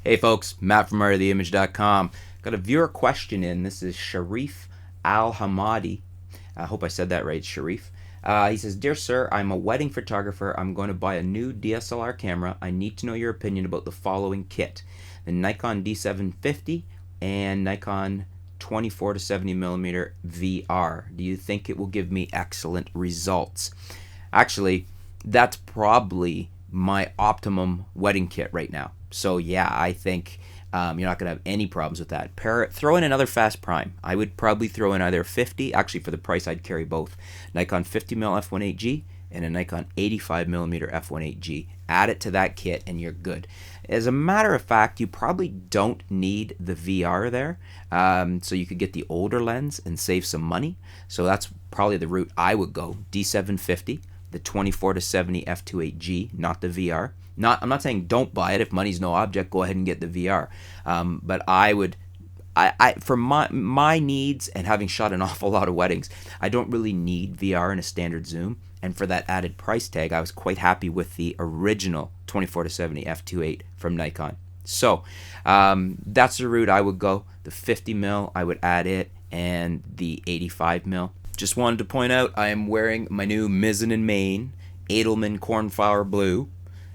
Hey folks, Matt from artoftheimage.com. Got a viewer question in. This is Sharif Al Hamadi. I hope I said that right, Sharif. He says, Dear sir, I'm a wedding photographer. I'm going to buy a new DSLR camera. I need to know your opinion about the following kit. The Nikon D750 and Nikon 24-70mm VR. Do you think it will give me excellent results? Actually, that's probably my optimum wedding kit right now. So yeah, I think you're not going to have any problems with that. Throw in another fast prime. I would probably throw in either 50. Actually, for the price, I'd carry both. Nikon 50mm f1.8G and a Nikon 85mm f1.8G. Add it to that kit and you're good. As a matter of fact, you probably don't need the VR there. So you could get the older lens and save some money. So that's probably the route I would go. D750. The 24-70 f2.8G, not the VR. I'm not saying don't buy it. If money's no object, go ahead and get the VR. But I would, for my needs and having shot an awful lot of weddings, I don't really need VR in a standard zoom. And for that added price tag, I was quite happy with the original 24-70 f2.8 from Nikon. So that's the route I would go. The 50mm, I would add it, and the 85mm. Just wanted to point out I am wearing my new Mizzen and Main Edelman Cornflower Blue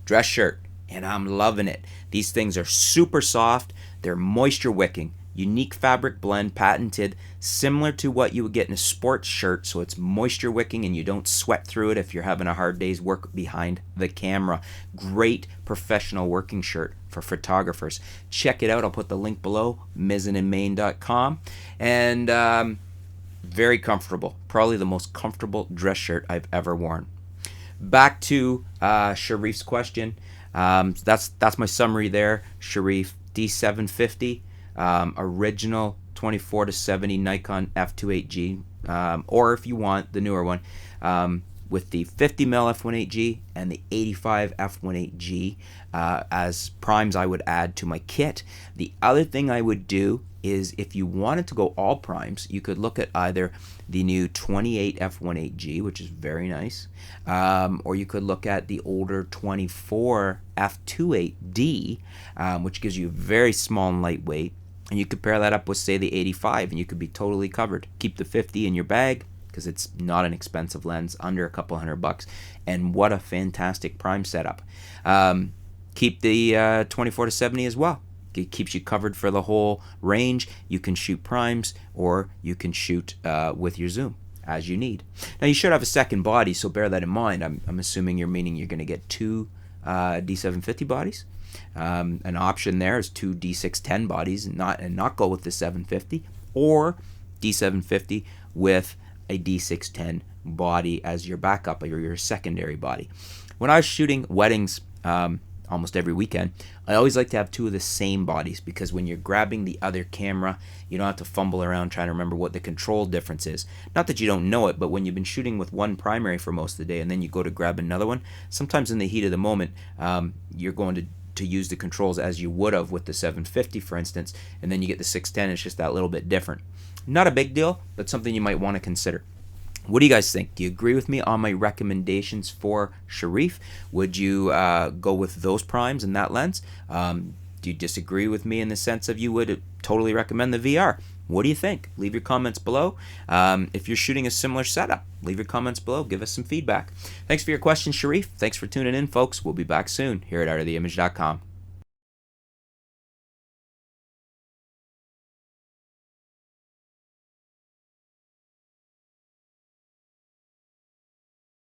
dress shirt, and I'm loving it. These things are super soft. They're moisture wicking. Unique fabric blend, patented, similar to what you would get in a sports shirt, so it's moisture wicking and you don't sweat through it if you're having a hard day's work behind the camera. Great professional working shirt for photographers. Check it out. I'll put the link below, mizzenandmain.com. And very comfortable. Probably the most comfortable dress shirt I've ever worn. Back to Sharif's question. That's my summary there. Sharif, D750, original 24-70 Nikon f2.8G, or if you want the newer one, with the 50mm f1.8G and the 85 f1.8G as primes I would add to my kit. The other thing I would do is, if you wanted to go all primes, you could look at either the new 28 f1.8G, which is very nice, or you could look at the older 24 f2.8D, which gives you very small and lightweight, and you could pair that up with, say, the 85, and you could be totally covered. Keep the 50 in your bag, because it's not an expensive lens, under a couple $100, and what a fantastic prime setup. Keep the 24-70 as well. It keeps you covered for the whole range. You can shoot primes, or you can shoot with your zoom as you need. Now, you should have a second body, so bear that in mind. I'm assuming you're meaning you're going to get two D750 bodies. An option there is two D610 bodies, and not go with the 750, or D750 with a D610 body as your backup or your secondary body. When I was shooting weddings almost every weekend, I always like to have two of the same bodies, because when you're grabbing the other camera, you don't have to fumble around trying to remember what the control difference is. Not that you don't know it, but when you've been shooting with one primary for most of the day and then you go to grab another one, sometimes in the heat of the moment, you're going to use the controls as you would have with the 750, for instance, and then you get the 610. It's just that little bit different. Not a big deal, but something you might want to consider. What do you guys think? Do you agree with me on my recommendations for Sharif? Would you go with those primes and that lens? Do you disagree with me in the sense of you would totally recommend the VR? What do you think? Leave your comments below. If you're shooting a similar setup, leave your comments below. Give us some feedback. Thanks for your question, Sharif. Thanks for tuning in, folks. We'll be back soon here at artoftheimage.com.